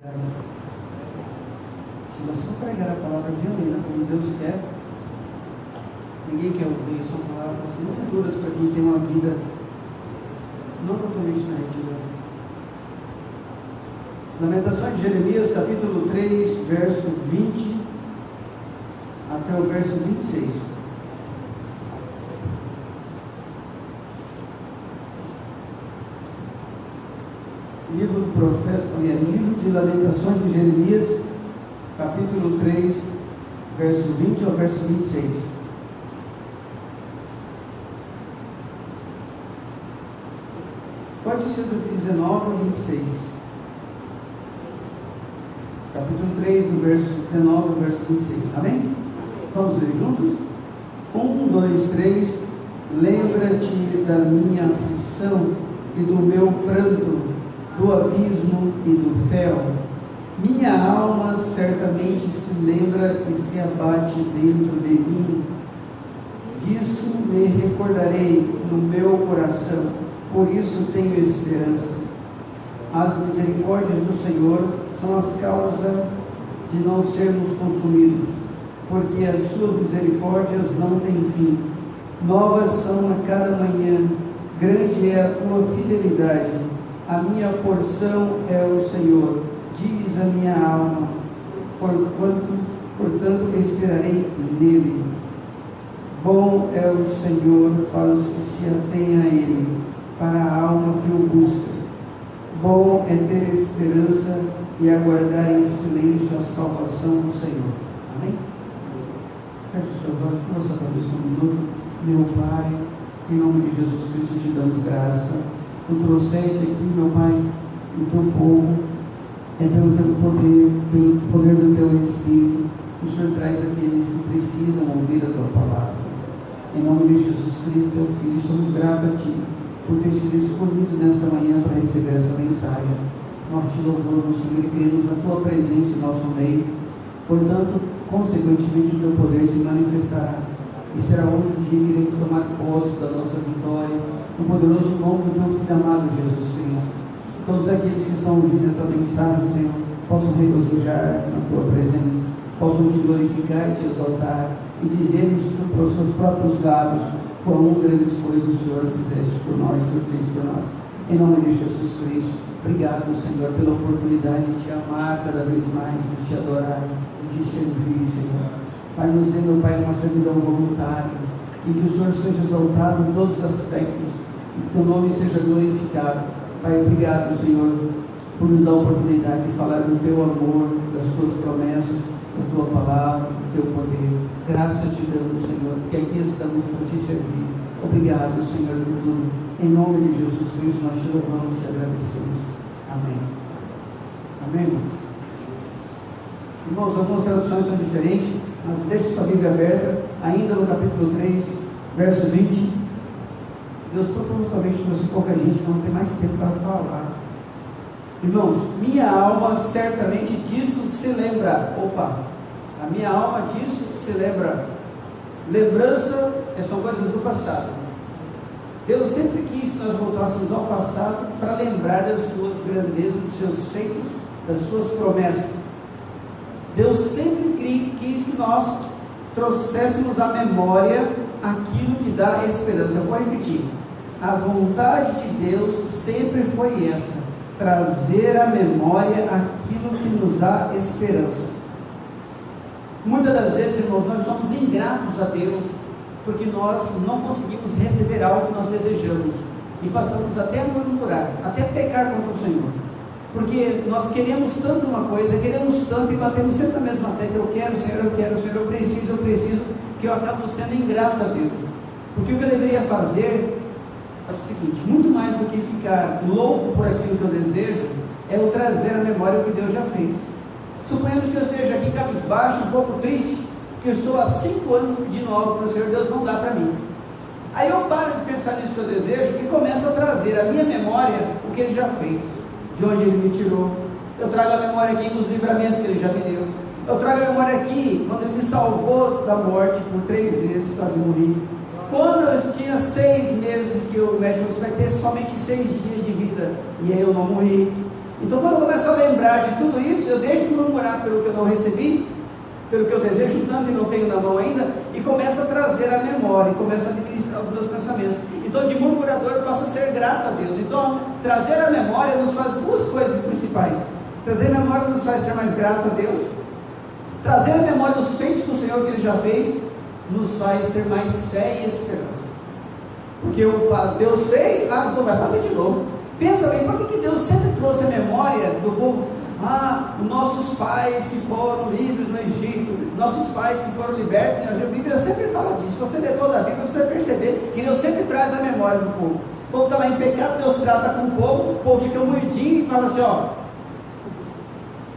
Se você não pregar a palavra genuína, como Deus quer, ninguém quer ouvir. São palavras muito duras para quem tem uma vida não totalmente na retidão. Lamentações de Jeremias, capítulo 3, verso 20 até o verso 26. Livro do profeta, livro de Lamentações de Jeremias, capítulo 3, verso 20 ao verso 26. Pode ser do 19 ao 26. Capítulo 3, do verso 19 ao verso 26. Amém? Vamos ler juntos? 1, 2, 3. Lembra-te da minha aflição e do meu pranto, do abismo e do fel. Minha alma certamente se lembra e se abate dentro de mim. Disso me recordarei no meu coração, por isso tenho esperança. As misericórdias do Senhor são as causas de não sermos consumidos, porque as suas misericórdias não têm fim. Novas são a cada manhã, grande é a tua fidelidade. A minha porção é o Senhor, diz a minha alma, portanto esperarei nele. Bom é o Senhor para os que se atêm a ele, para a alma que o busca. Bom é ter esperança e aguardar em silêncio a salvação do Senhor. Amém? Feche os seus olhos, com nossa cabeça um minuto. Meu Pai, em nome de Jesus Cristo te damos graça. Tu trouxeste aqui, meu Pai, o teu povo, pelo teu poder, pelo poder do teu Espírito, o Senhor traz aqueles que precisam ouvir a tua palavra. Em nome de Jesus Cristo, teu Filho, somos gratos a Ti, por ter sido escolhido nesta manhã para receber essa mensagem. Nós te louvamos, Senhor, e cremos na tua presença em nosso meio. Portanto, consequentemente, o teu poder se manifestará. E será hoje o dia que iremos tomar posse da nossa vitória, no poderoso nome do teu Filho amado Jesus Cristo. Todos aqueles que estão ouvindo essa mensagem, Senhor, possam regozijar na tua presença, possam te glorificar e te exaltar, e dizer-nos para os seus próprios lábios quão grandes coisas o Senhor fizeste por nós, o Senhor fez por nós. Em nome de Jesus Cristo, obrigado, Senhor, pela oportunidade de te amar cada vez mais, de te adorar, de te servir, Senhor. Pai, nos dê, meu Pai, uma servidão voluntária, e que o Senhor seja exaltado em todos os aspectos, e que o teu nome seja glorificado. Pai, obrigado, Senhor, por nos dar a oportunidade de falar do teu amor, das tuas promessas, da tua palavra, do teu poder. Graça te damos, Senhor, porque aqui estamos para te servir. Obrigado, Senhor, por tudo. Em nome de Jesus Cristo, nós te louvamos e te agradecemos. Amém. Amém, irmão? Irmãos, algumas traduções são diferentes, mas deixe sua Bíblia aberta, ainda no capítulo 3, verso 20. Deus propositalmente trouxe pouca gente, não tem mais tempo para falar. Irmãos, minha alma certamente disso se lembra. Opa, a minha alma disso se lembra. Lembrança são coisas do passado. Deus sempre quis que nós voltássemos ao passado para lembrar das suas grandezas, dos seus feitos, das suas promessas. Deus sempre quis que nós trouxéssemos à memória aquilo que dá esperança. Eu vou repetir. A vontade de Deus sempre foi essa: trazer à memória aquilo que nos dá esperança. Muitas das vezes, irmãos, nós somos ingratos a Deus, porque nós não conseguimos receber algo que nós desejamos, e passamos até a murmurar, até pecar contra o Senhor, porque nós queremos tanto uma coisa, queremos tanto, e batemos sempre na mesma tecla: eu quero, Senhor, eu preciso, que eu acabo sendo ingrato a Deus. Porque o que eu deveria fazer é o seguinte: muito mais do que ficar louco por aquilo que eu desejo, é eu trazer à memória o que Deus já fez. Suponhamos que eu esteja aqui cabisbaixo, um pouco triste, que eu estou há 5 anos pedindo algo para o Senhor, Deus não dá para mim. Aí eu paro de pensar nisso que eu desejo e começo a trazer à minha memória o que Ele já fez, de onde Ele me tirou. Eu trago a memória aqui nos livramentos que Ele já me deu. Eu trago a memória aqui quando Ele me salvou da morte por 3 vezes, quase morri. Quando eu tinha 6 meses, que o médico disse: vai ter somente 6 dias de vida, e aí eu não morri. Então, quando eu começo a lembrar de tudo isso, murmurar pelo que eu não recebi, pelo que eu desejo tanto e não tenho na mão ainda, e começo a trazer a memória, e começo a administrar os meus pensamentos. Então, de murmurador eu passo a ser grato a Deus. Então, trazer a memória nos faz duas coisas principais. Trazer a memória nos faz ser mais grato a Deus. Trazer a memória dos feitos do Senhor que Ele já fez, nos faz ter mais fé e esperança. Porque Deus fez, então vai fazer de novo. Pensa bem, por que Deus sempre trouxe a memória do povo? Nossos pais que foram livres no Egito, nossos pais que foram libertos, a Bíblia sempre fala disso. Se você ler toda a Bíblia, você vai perceber que Deus sempre traz a memória do povo. O povo está lá em pecado, Deus trata com o povo fica moidinho e fala assim,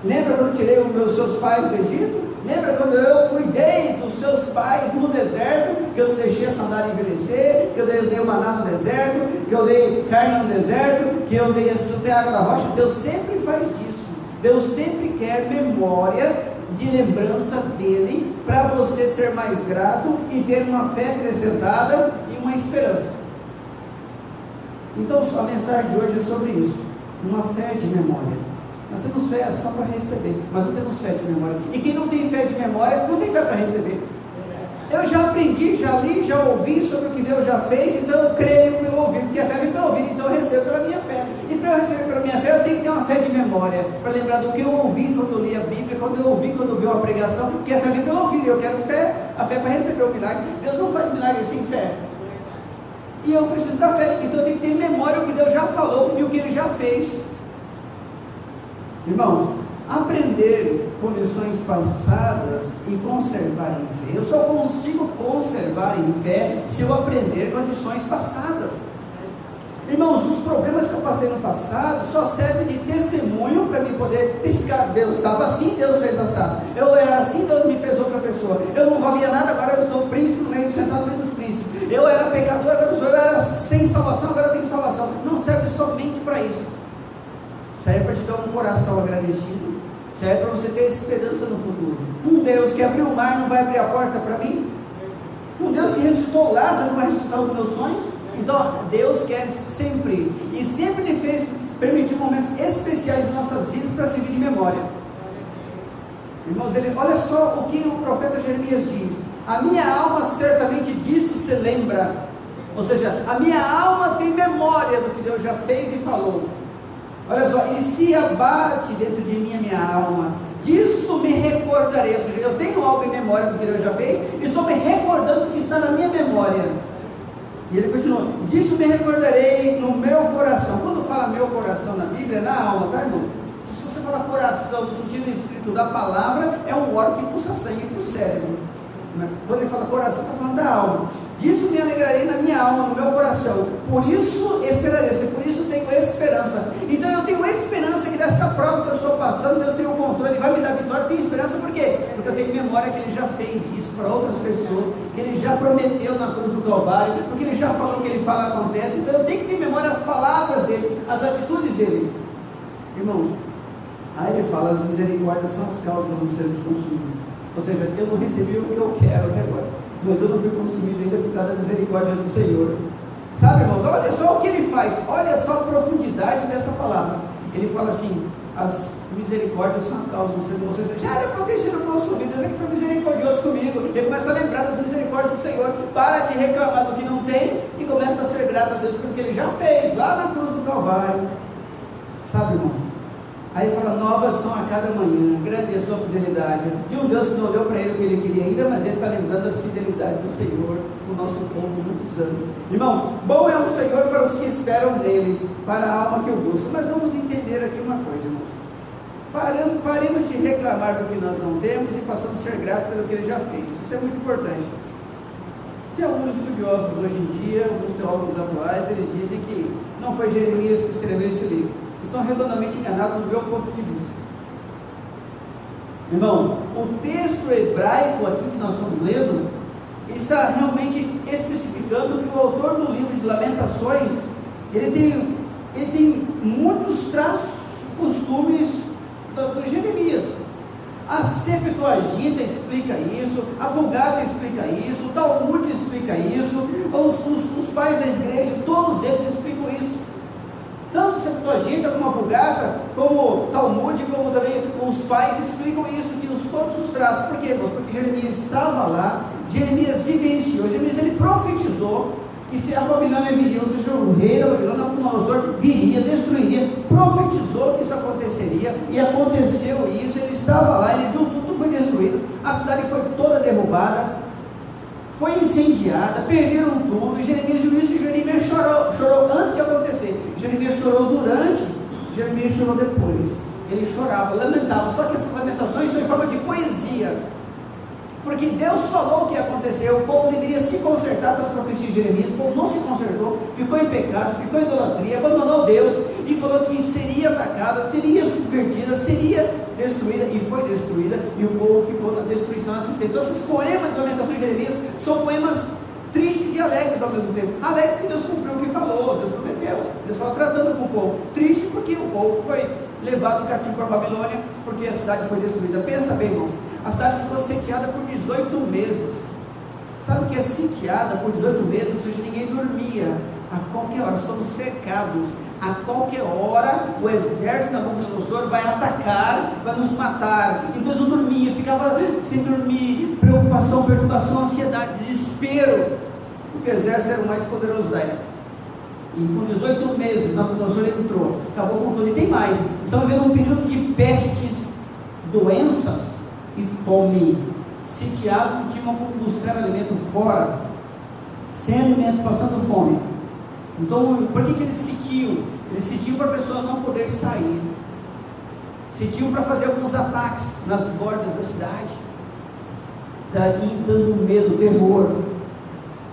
lembra quando eu tirei os seus pais do Egito? Lembra quando eu cuidei dos seus pais no deserto, que eu não deixei a sandália envelhecer, que eu dei o maná no deserto, que eu dei carne no deserto, que eu dei água da rocha? Deus sempre faz isso. Deus sempre quer memória de lembrança dele, para você ser mais grato e ter uma fé acrescentada e uma esperança. Então a mensagem de hoje é sobre isso, uma fé de memória. Nós temos fé só para receber, mas não temos fé de memória. E quem não tem fé de memória, não tem fé para receber. Eu já aprendi, já li, já ouvi sobre o que Deus já fez, então eu creio pelo ouvido, porque a fé vem pelo ouvido, então eu recebo pela minha fé. E para eu receber pela minha fé, eu tenho que ter uma fé de memória, para lembrar do que eu ouvi quando eu li a Bíblia, quando eu ouvi, quando eu vi uma pregação, porque a fé vem pelo ouvido, eu quero fé, a fé para receber o milagre. Deus não faz milagre sem fé. E eu preciso da fé, então eu tenho que ter em memória o que Deus já falou e o que Ele já fez. Irmãos, aprender com lições passadas e conservar em fé. Eu só consigo conservar em fé se eu aprender com as lições passadas. Irmãos, os problemas que eu passei no passado só servem de testemunho para mim poder testificar. Deus estava assim, Deus fez assado. Eu era assim, Deus me fez outra pessoa. Eu não valia nada, agora eu sou príncipe no meio, sentado no meio dos príncipes. Eu era pecador, agora eu sou. Eu era sem salvação, agora eu tenho salvação. Não serve somente para isso. Serve para te dar um coração agradecido. Serve para você ter esperança no futuro. Um Deus que abriu o mar não vai abrir a porta para mim? Um Deus que ressuscitou Lázaro não vai ressuscitar os meus sonhos? Então Deus quer sempre, e sempre Ele fez, permitiu momentos especiais em nossas vidas para servir de memória. Irmãos, olha só o que o profeta Jeremias diz: a minha alma certamente disso se lembra. Ou seja, a minha alma tem memória do que Deus já fez e falou. Olha só, e se abate dentro de mim a minha alma, disso me recordarei. Ou seja, eu tenho algo em memória do que Deus já fez, e estou me recordando do que está na minha memória. E ele continua: disso me recordarei no meu coração. Quando fala meu coração na Bíblia, é na alma, tá, irmão? Se você fala coração no sentido estrito da palavra, é um órgão que pulsa sangue para o cérebro. Quando ele fala coração, está falando da alma. Disso me alegrarei na minha alma, no meu coração. Por isso esperarei, por isso tenho esperança. Então eu tenho esperança que dessa prova que eu estou passando, Deus tem o controle, Ele vai me dar vitória. Eu tenho esperança, por quê? Porque eu tenho memória que Ele já fez isso para outras pessoas, que Ele já prometeu na cruz do Calvário, porque Ele já falou que Ele fala acontece. Então eu tenho que ter memória as palavras dEle, as atitudes dEle. Irmãos, aí Ele fala: as misericórdias são as causas de não sermos consumidos. Ou seja, eu não recebi o que eu quero até agora, mas eu não fui consumido ainda por causa da misericórdia do Senhor. Sabe, irmãos, olha só o que Ele faz, olha só a profundidade dessa palavra. Ele fala assim: as misericórdias são a causa do Senhor. Ou seja, já era para ter sido consumido, Deus é que foi misericordioso comigo. Ele começa a lembrar das misericórdias do Senhor, para de reclamar do que não tem e começa a ser grato a Deus porque Ele já fez lá na cruz do Calvário. Sabe, irmão? Aí fala: novas são a cada manhã, grande é a sua fidelidade. De um Deus que não deu para ele o que ele queria ainda, mas ele está lembrando das fidelidades do Senhor, do nosso povo, muitos anos. Irmãos, bom é o Senhor para os que esperam nele, para a alma que o busca. Mas vamos entender aqui uma coisa, irmãos. Paremos de reclamar do que nós não temos e passamos a ser gratos pelo que ele já fez. Isso é muito importante. Tem alguns estudiosos hoje em dia, alguns teólogos atuais, eles dizem que não foi Jeremias que escreveu esse livro. Estão redondamente enganados no meu ponto de vista. Irmão, o texto hebraico aqui que nós estamos lendo, ele está realmente especificando que o autor do livro de Lamentações, ele tem muitos traços, costumes do Jeremias. A Septuaginta explica isso, a Vulgata explica isso, o Talmud explica isso, os pais da igreja, todos eles explicam isso. Tanto a Septuaginta como a Vulgata, como o Talmud, como também os os pais explicam isso, que todos os traços. Por quê, irmãos? Porque Jeremias estava lá, Jeremias vivenciou, Jeremias ele profetizou que se a Babilônia viria, ou seja, o rei da Babilônia, Nabucodonosor, viria, destruiria, profetizou que isso aconteceria, e aconteceu isso. Ele estava lá, ele viu tudo foi destruído, a cidade foi toda derrubada, foi incendiada, perderam tudo, e Jeremias viu isso, e Jeremias chorou antes de acontecer, Jeremias chorou durante, Jeremias chorou depois, ele chorava, lamentava, só que essas lamentações são em forma de poesia, porque Deus falou o que aconteceu, o povo deveria se consertar com as profecias de Jeremias, o povo não se consertou, ficou em pecado, ficou em idolatria, abandonou Deus, e falou que seria atacada, seria subvertida, seria destruída, e foi destruída, e o povo ficou na destruição, na tristeza. Então esses poemas de lamentações de Jeremias, são poemas tristes e alegres ao mesmo tempo. Alegre porque Deus cumpriu o que falou, Deus prometeu, Deus estava tratando com o povo. Triste porque o povo foi levado cativo para a Babilônia, porque a cidade foi destruída. Pensa bem, irmãos, a cidade ficou sitiada por 18 meses. Sabe o que é sitiada por 18 meses? Ou seja, ninguém dormia. A qualquer hora, estamos cercados. A qualquer hora, o exército da Nabucodonosor vai atacar, vai nos matar. Então eles não dormiam, ficava sem dormir, preocupação, perturbação, ansiedade, desespero, porque o exército era o mais poderoso da época. E com 18 meses, Nabucodonosor entrou, acabou com tudo. E tem mais, estamos vivendo um período de pestes, doenças e fome. Sitiado, não tinha como buscar alimento fora, sem alimento, passando fome. Então, por que eles sitiam? Eles sitiam para a pessoa não poder sair, sitiam para fazer alguns ataques nas bordas da cidade, daí dando medo, terror.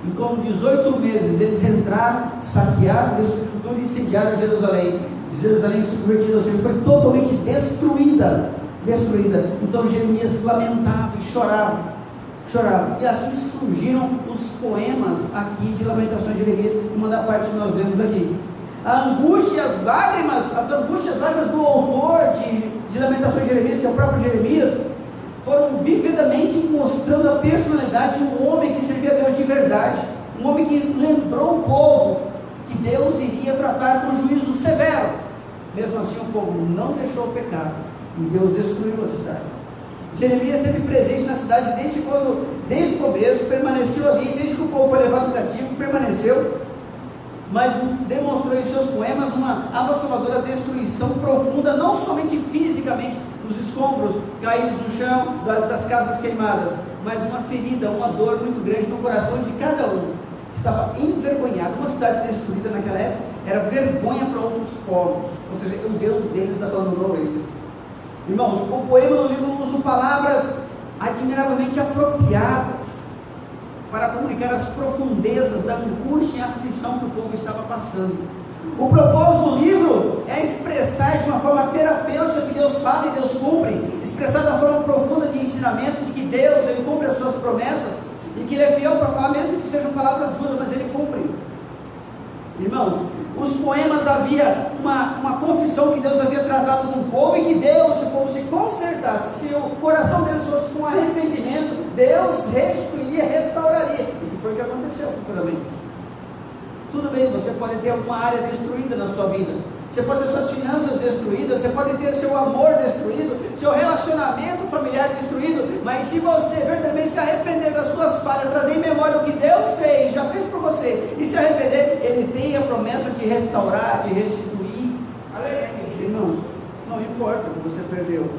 E com 18 meses eles entraram, saquearam, destruíram e incendiaram Jerusalém. Jerusalém subvertida, ou seja, foi totalmente destruída. Então Jeremias lamentava e chorava. E assim surgiram os poemas aqui de lamentações de Jeremias, uma da parte que nós vemos aqui. A angústia e as angústias e lágrimas do autor de lamentações de Jeremias, que é o próprio Jeremias, foram vividamente mostrando a personalidade de um homem que servia a Deus de verdade, um homem que lembrou o povo que Deus iria tratar com juízo severo. Mesmo assim o povo não deixou o pecado e Deus destruiu a cidade. Jeremias esteve presente na cidade desde o começo, permaneceu ali, desde que o povo foi levado cativo, permaneceu, mas demonstrou em seus poemas uma avassaladora destruição profunda, não somente fisicamente, os escombros caídos no chão, das casas queimadas, mas uma ferida, uma dor muito grande no coração de cada um, que estava envergonhado. Uma cidade destruída naquela época era vergonha para outros povos, ou seja, o Deus deles abandonou eles. Irmãos, o poema no livro usa palavras admiravelmente apropriadas para comunicar as profundezas da angústia e aflição que o povo estava passando. O propósito do livro é expressar de uma forma terapêutica que Deus fala e Deus cumpre, expressar de uma forma profunda de ensinamento de que Deus, Ele cumpre as suas promessas e que Ele é fiel para falar, mesmo que sejam palavras duras, mas Ele cumpre. Irmãos, os poemas havia uma confissão que Deus havia tratado com o povo e que Deus, se o povo se consertasse, se o coração deles fosse com arrependimento, Deus restituiria, restauraria, o que foi o que aconteceu futuramente. Tudo bem, você pode ter alguma área destruída na sua vida, você pode ter suas finanças destruídas, você pode ter seu amor destruído, seu relacionamento familiar destruído, mas se você verdadeiramente se arrepender das suas falhas, trazer em memória o que Deus fez, já fez por você, e se arrepender, Ele tem a promessa de restaurar, de restituir. Irmãos, não importa o que você perdeu,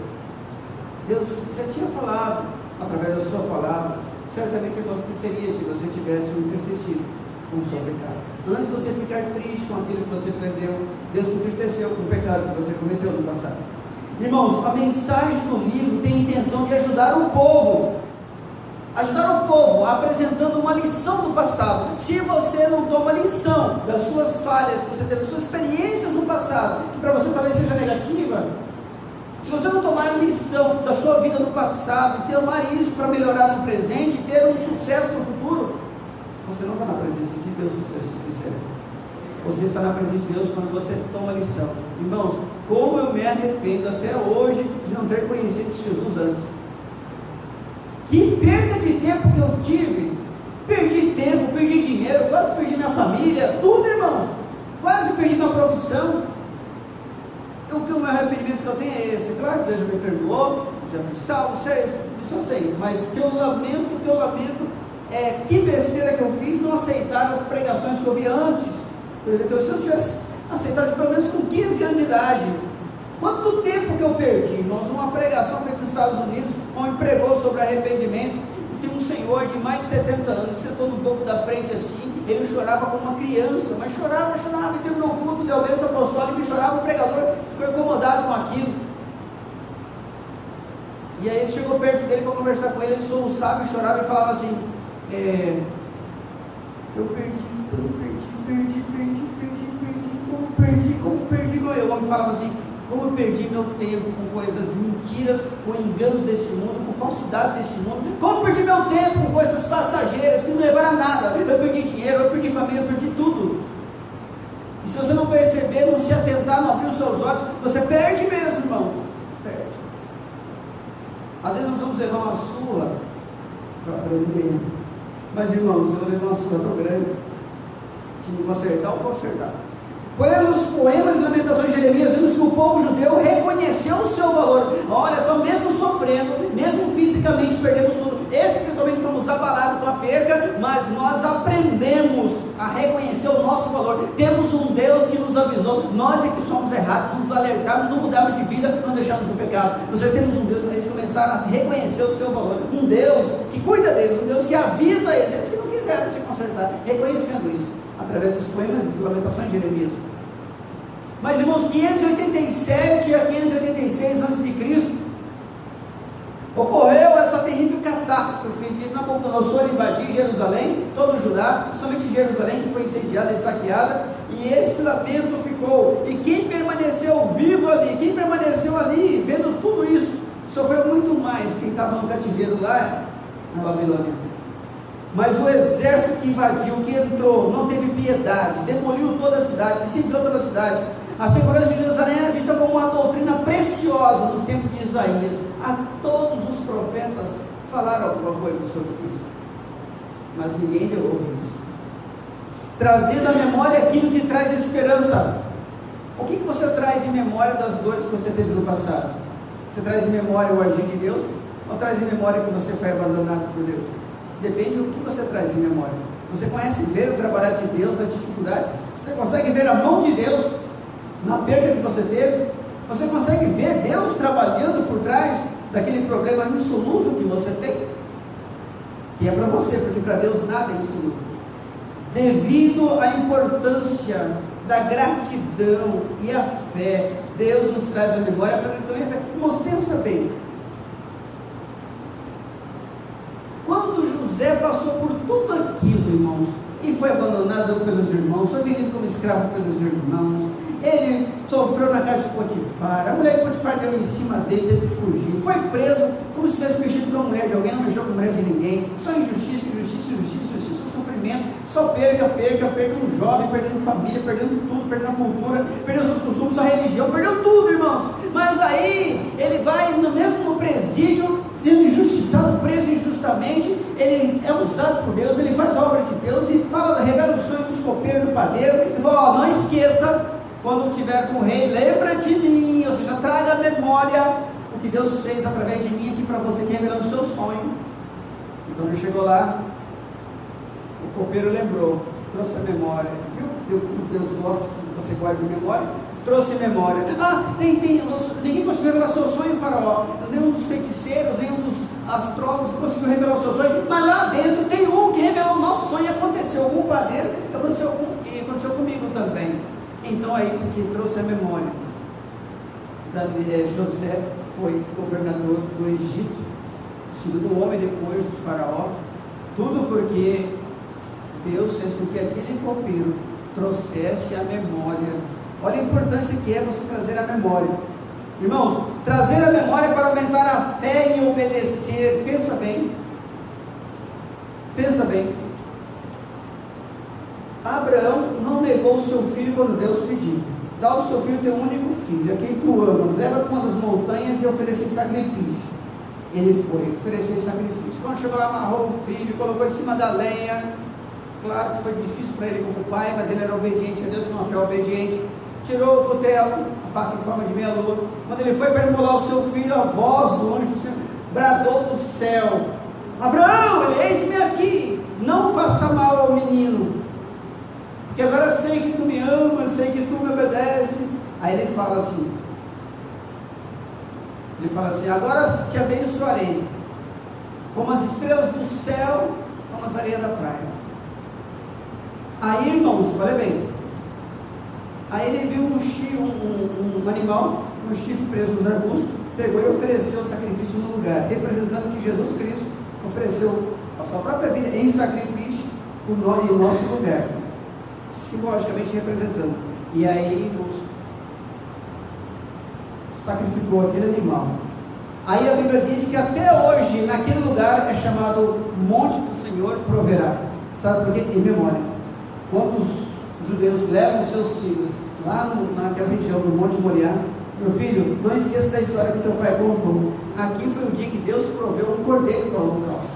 Deus já tinha falado através da sua palavra, certamente você seria se você tivesse um entristecido com o seu pecado. Antes de você ficar triste com aquilo que você perdeu, Deus se entristeceu com o pecado que você cometeu no passado. Irmãos, a mensagem do livro tem a intenção de ajudar o povo, apresentando uma lição do passado. Se você não toma lição das suas falhas que você teve, das suas experiências no passado, que para você talvez seja negativa, se você não tomar lição da sua vida no passado, e tomar isso para melhorar no presente, ter um sucesso no futuro, você não está na presença de Deus, sucesso sincero. Você está na presença de Deus quando você toma lição. Irmãos, como eu me arrependo até hoje de não ter conhecido Jesus antes. Que perda de tempo que eu tive. Perdi tempo, perdi dinheiro, quase perdi minha família, tudo, irmãos. Quase perdi minha profissão. O meu arrependimento que eu eu tenho é esse. Claro que Deus já me perdoou, já fui salvo, isso eu sei, mas o que eu lamento é que besteira que eu fiz não aceitar as pregações que eu via antes. Se eu tivesse aceitado pelo menos com 15 anos de idade, quanto tempo que eu perdi, irmãos? Uma pregação feita nos Estados Unidos, onde pregou sobre arrependimento, e tinha um senhor de mais de 70 anos, sentou no banco da frente assim, ele chorava como uma criança, mas chorava, e terminou o culto, deu bênção apostólica e chorava, o pregador ficou incomodado com aquilo. E aí ele chegou perto dele para conversar com ele, ele soluçava e chorava e falava assim, eu perdi, como perdi, o homem falava assim, como eu perdi meu tempo com coisas mentiras, com enganos desse mundo, com falsidades desse mundo, como eu perdi meu tempo com coisas passageiras que não levaram a nada, eu perdi dinheiro, eu perdi família, eu perdi tudo. E se você não perceber, não se atentar, não abrir os seus olhos, você perde mesmo, irmão, perde. Às vezes nós vamos levar uma surra para ninguém, mas irmãos, eu vou levar uma surra tão grande que não vou acertar, eu vou acertar. Pelos poemas e lamentações de Jeremias, vemos que o povo judeu reconheceu o seu valor. Olha só, mesmo sofrendo, mesmo fisicamente perdemos tudo, espiritualmente fomos abalados com a perca, mas nós aprendemos a reconhecer o nosso valor. Temos um Deus que nos avisou, nós é que somos errados, nos alertamos, não mudamos de vida, não deixamos o pecado. Nós temos um Deus, eles começaram a reconhecer o seu valor, um Deus que cuida deles, um Deus que avisa eles que não quiseram se consertar, reconhecendo isso através dos poemas e lamentações de Jeremias. Mas irmãos, 587 a 586 a.C., ocorreu essa terrível catástrofe de Nabucodonosor invadir Jerusalém, todo o Judá, principalmente Jerusalém, que foi incendiada e saqueada, e esse lamento ficou. E quem permaneceu vivo ali, quem permaneceu ali, vendo tudo isso, sofreu muito mais quem estava no cativeiro lá na Babilônia. Mas o exército que invadiu, que entrou, não teve piedade, demoliu toda a cidade, incendiou toda a cidade. A segurança de Jerusalém era vista como uma doutrina preciosa nos tempos de Isaías. A todos os profetas falaram alguma coisa sobre isso, mas ninguém deu ouvidos. Trazendo à memória aquilo que traz esperança. O que você traz em memória das dores que você teve no passado? Você traz em memória o agir de Deus? Ou traz em memória que você foi abandonado por Deus? Depende do que você traz em memória. Você conhece ver o trabalhar de Deus, as dificuldades? Você consegue ver a mão de Deus na perda que você teve? Você consegue ver Deus trabalhando por trás daquele problema insolúvel que você tem? Que é para você, porque para Deus nada é insolúvel. Devido à importância da gratidão e a fé, Deus nos traz a memória para então a fé. Irmãos, pensa bem. Quando José passou por tudo aquilo, irmãos, e foi abandonado pelos irmãos, foi vendido como escravo pelos irmãos, ele sofreu na casa de Potifar, a mulher de Potifar deu em cima dele, teve que fugir, foi preso como se tivesse mexido com a mulher de alguém, não mexeu com a mulher de ninguém, só injustiça, sofrimento, só perca um jovem, perdendo família, perdendo tudo, perdendo a cultura, perdendo seus costumes, a religião, perdeu tudo, irmãos. Mas aí ele vai mesmo no presídio, sendo injustiçado, preso injustamente, ele é usado por Deus, ele faz a obra de Deus e fala, revela o sonho dos copeiros, do padeiro, e fala, não esqueça, quando estiver com o rei, lembra de mim, ou seja, traga à memória o que Deus fez através de mim aqui para você, que revelando o seu sonho. Então ele chegou lá, o copeiro lembrou, trouxe a memória, viu que Deus gosta que você guarde memória? Trouxe memória. Ninguém conseguiu revelar seu sonho, Faraó, nenhum dos feiticeiros, nenhum dos astrólogos conseguiu revelar o seu sonho, mas lá dentro tem um que revelou o nosso sonho, e aconteceu com o padeiro, e aconteceu comigo também. Então aí que trouxe a memória, José foi governador do Egito, segundo homem depois do Faraó, tudo porque Deus fez com que aquele copeiro trouxesse a memória. Olha a importância que é você trazer a memória. Irmãos, trazer a memória para aumentar a fé em obedecer. Pensa bem. Abraão não negou o seu filho quando Deus pediu. Dá ao seu filho teu único filho, a quem tu amas, leva para uma das montanhas e oferecer sacrifício. Ele foi oferecer sacrifício. Quando chegou lá, amarrou o filho, colocou em cima da lenha. Claro que foi difícil para ele como pai, mas ele era obediente a Deus, tinha uma fé obediente. tirou o cutelo, a faca em forma de meia lua. Quando ele foi para imolar o seu filho, a voz do anjo do Senhor bradou do céu: Abraão, eis-me aqui, não faça mal ao menino, porque agora eu sei que tu me amas, sei que tu me obedece. Aí ele fala assim, agora te abençoarei, como as estrelas do céu, como as areias da praia. Aí, irmãos, olha bem, aí ele viu um animal, um chifre preso nos arbustos, pegou e ofereceu o sacrifício no lugar, representando que Jesus Cristo ofereceu a sua própria vida em sacrifício em nosso lugar, simbolicamente representando. E aí, irmãos, sacrificou aquele animal. Aí a Bíblia diz que até hoje, naquele lugar, é chamado Monte do Senhor Proverá. Sabe por quê? Em memória. Quando os judeus levam os seus filhos lá naquela região do Monte Moriá, meu filho, não esqueça da história que teu pai contou. Aqui foi o dia que Deus proveu um cordeiro para o holocausto.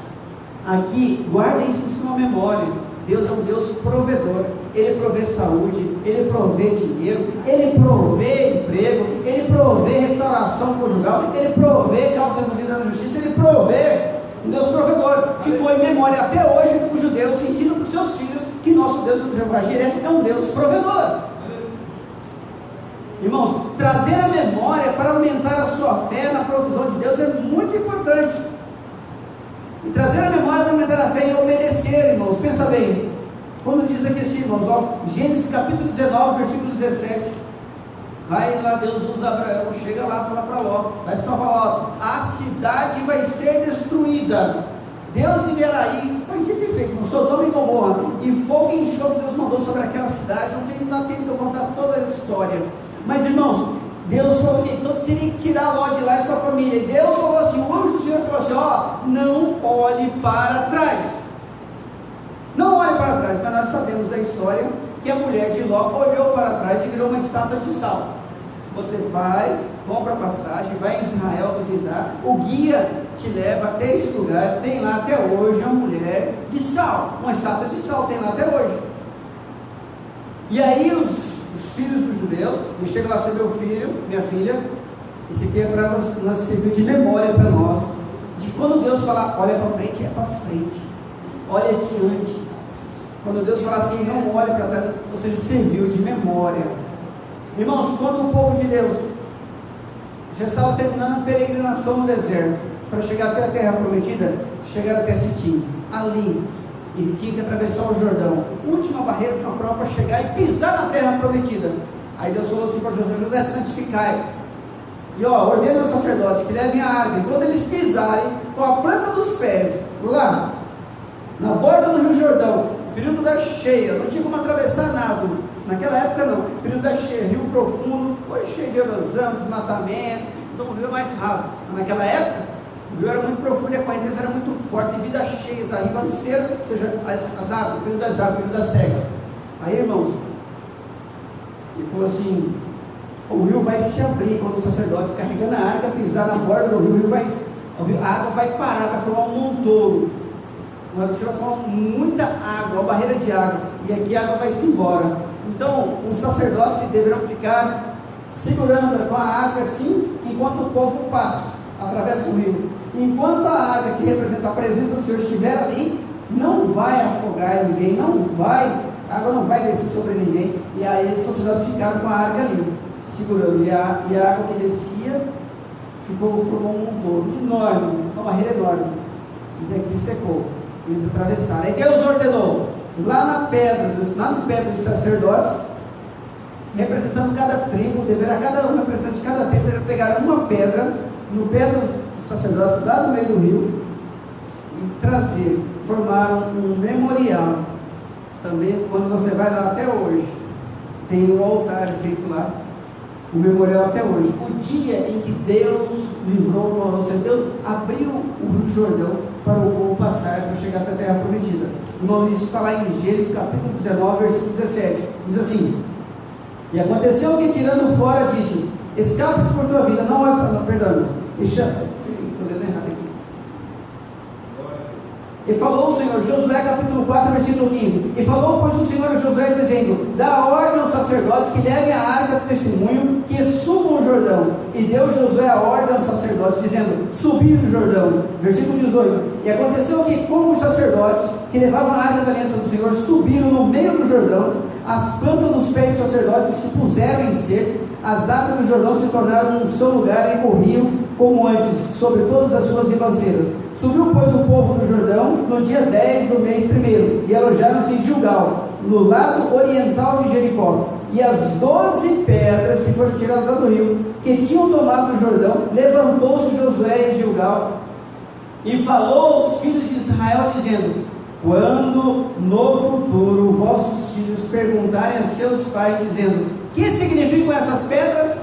Aqui, guardem isso em sua memória. Deus é um Deus provedor. Ele provê saúde, Ele provê dinheiro, Ele provê emprego, Ele provê restauração conjugal, Ele provê causa resolvida na justiça, Ele provê um Deus provedor. Ficou em memória até hoje. Os judeus ensinam para os seus filhos que nosso Deus, o Jeová Jireh, é um Deus provedor. Irmãos, trazer a memória para aumentar a sua fé na provisão de Deus é muito importante. E trazer a memória para aumentar a fé e obedecer, irmãos. Pensa bem, quando diz aqui assim, irmãos, ó, Gênesis capítulo 19, versículo 17, vai lá, Deus usa Abraão, chega lá, fala para Ló, vai só falar, ó, a cidade vai ser destruída, Deus enviará aí, foi dito e feito, no Sodoma e Gomorra, e fogo e enxofre Deus mandou sobre aquela cidade. Não dá tempo de eu contar toda a história, mas irmãos, Deus falou que então teria que tirar Ló de lá e sua família, e Deus falou assim, o anjo do Senhor falou assim, ó, não olhe para trás, não olhe para trás. Mas nós sabemos da história que a mulher de Ló olhou para trás e virou uma estátua de sal. Você vai, compra passagem, vai em Israel visitar, o guia te leva até esse lugar, tem lá até hoje a mulher de sal, uma estátua de sal, tem lá até hoje. E aí os filhos dos judeus, e chega lá, ser meu filho, minha filha, isso aqui é para nós servir de memória para nós, de quando Deus falar, olha para frente, é para frente, olha adiante. Quando Deus fala assim, não olhe para trás, ou seja, serviu de memória. Irmãos, quando o povo de Deus já estava terminando a peregrinação no deserto, para chegar até a terra prometida, chegaram até Sitim, ali, ele tinha que atravessar o Jordão, última barreira de uma prova para chegar e pisar na terra prometida. Aí Deus falou assim para Josué, santificai, e ó, ordena aos sacerdotes que levem a arca, e quando eles pisarem, com a planta dos pés, lá, na borda do Rio Jordão, período da cheia, não tinha como atravessar nada, naquela época não, período da cheia, rio profundo, hoje cheio de erosão, desmatamento, então o rio é mais raso, mas naquela época, o rio era muito profundo e a correnteza era muito forte, devido à cheia da ribanceira, ou seja, as águas, período das águas, período da seca. Aí, irmãos, ele falou assim, o rio vai se abrir quando o sacerdote carregando a arca, pisar na borda do rio, a água vai parar, vai formar um montouro, mas você vai formar muita água, uma barreira de água, e aqui a água vai se embora. Então, os sacerdotes deverão ficar segurando com a arca assim, enquanto o povo passa, atravessa o rio. Enquanto a arca, que representa a presença do Senhor, estiver ali, não vai afogar ninguém, a água não vai descer sobre ninguém. E aí os sacerdotes ficaram com a arca ali, segurando, e a água que descia formou um montouro enorme, uma barreira enorme, e daqui secou, e eles atravessaram. Aí Deus ordenou, lá no pé dos sacerdotes, representando cada tribo, cada um representante de cada tribo, deveria pegar uma pedra no pé do sacerdote, lá no meio do rio, e trazer, formaram um memorial. Também, quando você vai lá até hoje, tem um altar feito lá, o memorial até hoje. O dia em que Deus livrou o nosso Deus, abriu o Rio Jordão para o povo passar, para chegar até a terra prometida. O nome disso está lá em Gênesis capítulo 19, versículo 17, diz assim, e aconteceu que tirando fora, disse, escape por tua vida, E falou o Senhor, Josué capítulo 4, versículo 15, e falou, pois, o Senhor a Josué, dizendo, dá ordem aos sacerdotes que levem a arca do testemunho, que subam o Jordão. E deu Josué a ordem aos sacerdotes, dizendo, subir o Jordão. Versículo 18, e aconteceu que, como os sacerdotes que levavam a arca da aliança do Senhor subiram no meio do Jordão, as plantas dos pés dos sacerdotes se puseram em seco, as águas do Jordão se tornaram no seu lugar e corriam como antes, sobre todas as suas ribanceiras. Subiu, pois, o povo do Jordão no dia 10 do mês primeiro, e alojaram-se em Gilgal, no lado oriental de Jericó. E as 12 pedras que foram tiradas lá do rio, que tinham tomado o Jordão, levantou-se Josué em Gilgal, e falou aos filhos de Israel, dizendo, quando no futuro vossos filhos perguntarem a seus pais, dizendo, que significam essas pedras?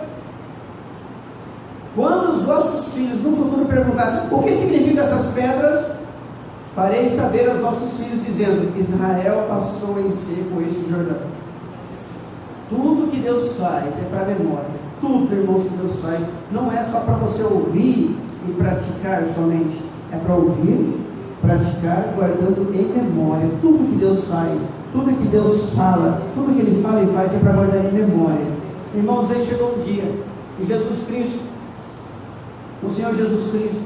Quando os vossos filhos no futuro perguntarem, o que significam essas pedras? Farei saber aos vossos filhos, dizendo, Israel passou em seco este Jordão. Tudo que Deus faz é para a memória. Tudo, irmãos, que Deus faz, não é só para você ouvir e praticar somente. É para ouvir, praticar, guardando em memória. Tudo que Deus faz, tudo que Deus fala, tudo que Ele fala e faz é para guardar em memória. Irmãos, aí chegou um dia, e Jesus Cristo, o Senhor Jesus Cristo,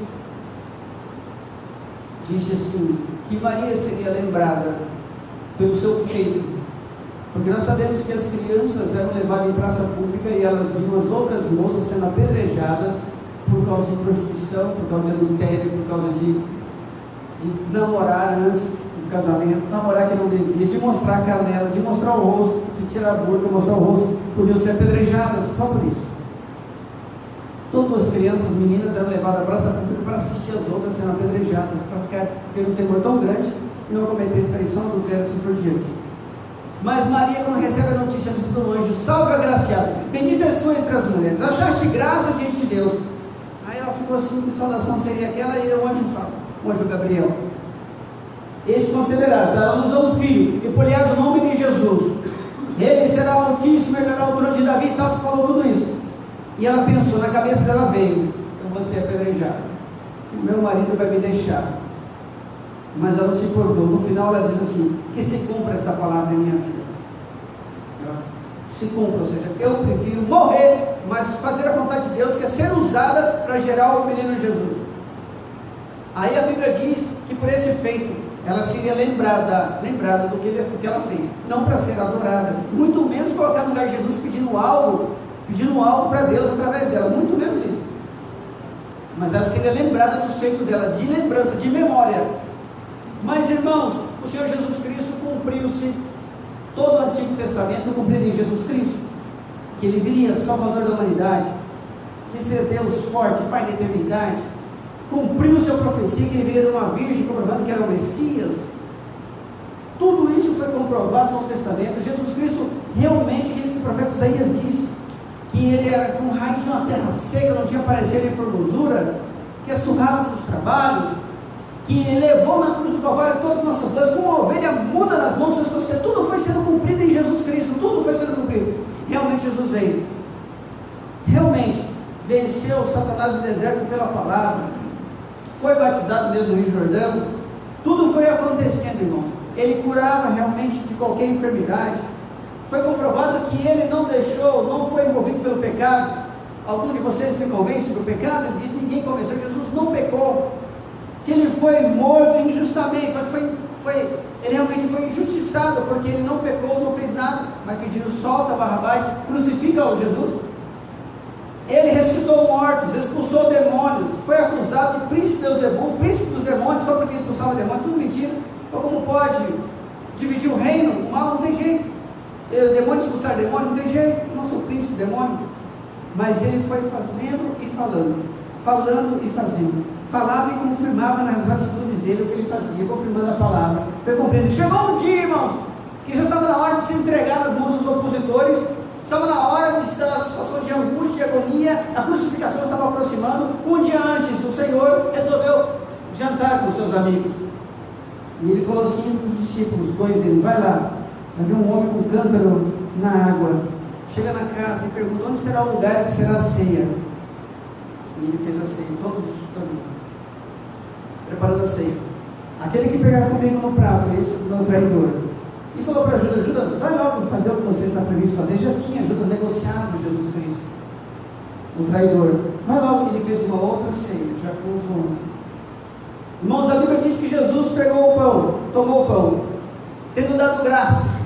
disse assim, que Maria seria lembrada pelo seu feito, porque nós sabemos que as crianças eram levadas em praça pública e elas viam as outras moças sendo apedrejadas por causa de prostituição, por causa de adultério, por causa de namorar antes do casamento, namorar que não devia, de mostrar a canela, de mostrar o rosto, de tirar a burca, mostrar o rosto, podiam ser apedrejadas, só por isso. Todas as crianças, meninas, eram levadas à praça pública para assistir as outras sendo apedrejadas, para ficar ter um temor tão grande e não cometer traição, adultério, assim por diante. Mas Maria, quando recebe a notícia do anjo, salve agraciada, bendita és tu entre as mulheres, achaste graça diante de Deus. Aí ela ficou assim, que saudação seria aquela? E o anjo fala, o anjo Gabriel, esse conceberás, dará luz a um filho, e porás o nome de Jesus, ele será altíssimo, herdará o trono de Davi, e tal, falou tudo isso. E ela pensou, na cabeça dela veio, eu vou ser apedrejada, o meu marido vai me deixar. Mas ela se portou. No final ela diz assim, que se cumpra esta palavra em minha vida. Se cumpra, ou seja, eu prefiro morrer, mas fazer a vontade de Deus, que é ser usada para gerar o menino Jesus. Aí a Bíblia diz que por esse feito ela seria lembrada do que ela fez, não para ser adorada, muito menos colocar no lugar de Jesus pedindo algo para Deus através dela, muito menos isso. Mas ela seria lembrada dos feitos dela, de lembrança, de memória. Mas, irmãos, o Senhor Jesus Cristo cumpriu-se todo o Antigo Testamento, cumprido em Jesus Cristo, que Ele viria Salvador da humanidade, que seria Deus forte, Pai da eternidade. Cumpriu-se a profecia que Ele viria de uma virgem, comprovando que era o Messias. Tudo isso foi comprovado no Testamento. Jesus Cristo, realmente, que o profeta Isaías disse, que Ele era com raiz de uma terra seca, não tinha parecer nem formosura, que é surrado nos trabalhos, que levou na cruz do Calvário todas as nossas dores, como uma ovelha muda nas mãos dos seus filhos. Tudo foi sendo cumprido em Jesus Cristo, tudo foi sendo cumprido. Realmente Jesus veio, realmente venceu Satanás no deserto pela palavra, foi batizado mesmo no Rio Jordão, tudo foi acontecendo, irmão. Ele curava realmente de qualquer enfermidade. Foi comprovado que ele não deixou, não foi envolvido pelo pecado. Algum de vocês me convence do pecado? Ele diz, ninguém convenceu, Jesus não pecou, que ele foi morto injustamente, ele realmente foi injustiçado, porque ele não pecou, não fez nada, mas pediram, solta Barrabás, crucifica-o, Jesus. Ele ressuscitou mortos, expulsou demônios, foi acusado de príncipe Beelzebul, príncipe dos demônios, só porque expulsava demônios, tudo mentira. Então como pode dividir o reino? O mal não tem jeito. Demônio expulsar demônio não tem jeito, não sou príncipe demônio. Mas ele foi fazendo e falando e fazendo, falava e confirmava nas atitudes dele o que ele fazia, confirmando a palavra, foi cumprindo. Chegou um dia, irmãos, que já estava na hora de se entregar nas mãos dos opositores, estava na hora de situação de angústia e agonia, a crucificação estava aproximando. Um dia antes, o Senhor resolveu jantar com seus amigos, e ele falou assim para os discípulos, dois dele, vai lá, vai ver um homem com cântaro na água, chega na casa e pergunta, onde será o lugar que será a ceia? E ele fez a ceia, todos os caminhos, preparando a ceia. aquele que pegava comigo no prato, esse meu traidor, e falou para Judas: Judas, vai logo fazer o que você está previsto fazer. Já tinha Judas negociado com Jesus Cristo, o traidor. Vai logo. Ele fez uma outra ceia, já com os 11. Irmãos, a Bíblia diz que Jesus pegou o pão, tomou o pão, tendo dado graça,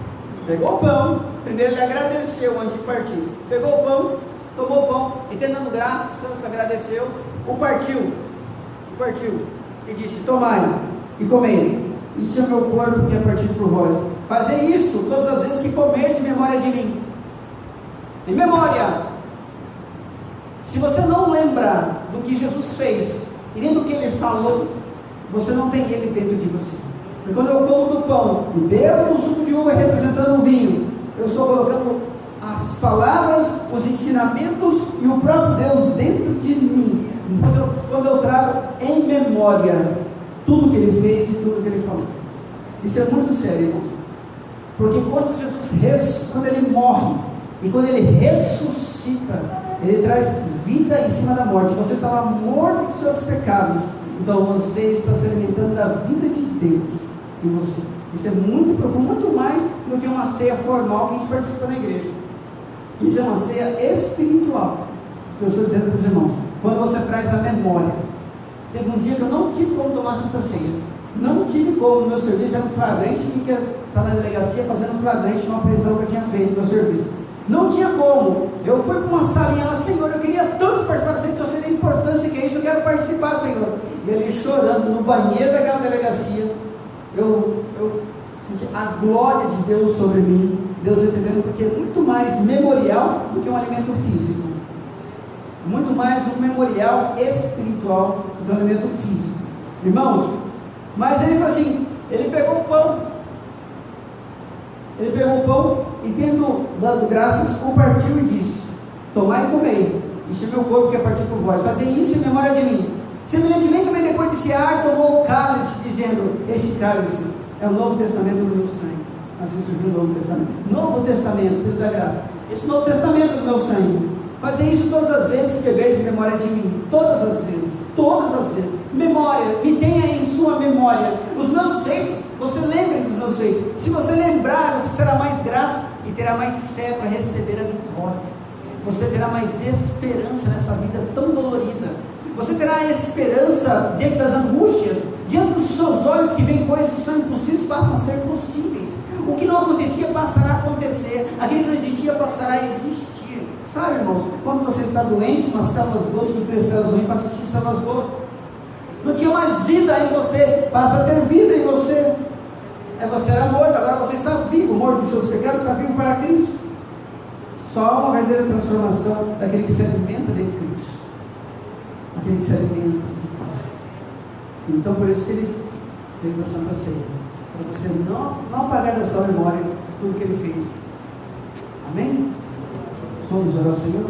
pegou o pão, primeiro ele agradeceu antes de partir, pegou o pão, tomou o pão, e tendo dado graça, agradeceu, o partiu, e disse: tomai e comei, isso é o meu corpo que é partido por vós. Fazei isso todas as vezes que comerdes em memória de mim. Em memória. Se você não lembrar do que Jesus fez e nem do que ele falou, você não tem ele dentro de você. Porque quando eu como do pão e bebo do suco de uva representando o vinho, eu estou colocando as palavras, os ensinamentos e o próprio Deus dentro de mim. Quando eu trago em memória tudo que ele fez e tudo que ele falou. Isso é muito sério, irmãos. Porque quando Jesus quando ele morre e quando ele ressuscita, ele traz vida em cima da morte. Você estava morto dos seus pecados, então você está se alimentando da vida de Deus em você. Isso é muito profundo, muito mais do que uma ceia formal que a gente participa na igreja. Isso é uma ceia espiritual, que eu estou dizendo para os irmãos. Quando você traz a memória. Teve um dia que eu não tive como tomar Santa Ceia. Não tive como, no meu serviço era um flagrante, tinha que estar na delegacia fazendo flagrante numa prisão que eu tinha feito no meu serviço. Não tinha como. Eu fui para uma salinha lá: Senhor, eu queria tanto participar, que eu sei da importância que é isso, eu quero participar, Senhor. E ele chorando no banheiro daquela delegacia, eu senti a glória de Deus sobre mim, Deus recebendo, porque é muito mais memorial do que um alimento físico. Muito mais um memorial espiritual do que um alimento físico. Irmãos, mas ele falou assim, ele pegou o pão e tendo dado graças, o partiu e disse: tomai e comei, isso é meu corpo que é partido por vós, fazei isso em memória de mim. Semelhantemente também depois de cear, tomou o cálice, dizendo: este cálice é o Novo Testamento do meu sangue. Assim surgiu o Novo Testamento. Novo Testamento, Filho da graça. Esse Novo Testamento do meu sangue. Fazei isso todas as vezes que beberes em memória de mim. Todas as vezes. Memória, me tenha em sua memória os meus feitos. Você lembre dos meus feitos. Se você lembrar, você será mais grato e terá mais fé para receber a vitória. Você terá mais esperança nessa vida tão dolorida. Você terá esperança diante das angústias, diante dos seus olhos que veem coisas que são impossíveis, passam a ser possíveis. O que não acontecia passará a acontecer. Aquilo que não existia passará a existir. Sabe, irmãos, quando você está doente, umas células boas, que os 3 células ruins para assistir células boas, não tinha mais vida em você, passa a ter vida em você. Você era morto, agora você está vivo, morto dos seus pecados, está vivo para Cristo. Só uma verdadeira transformação daquele que se alimenta de Cristo, aquele que se alimenta de Cristo. Então, por isso que ele fez a Santa Ceia, para você não apagar da sua memória tudo que ele fez. Amém? Vamos orar ao Senhor?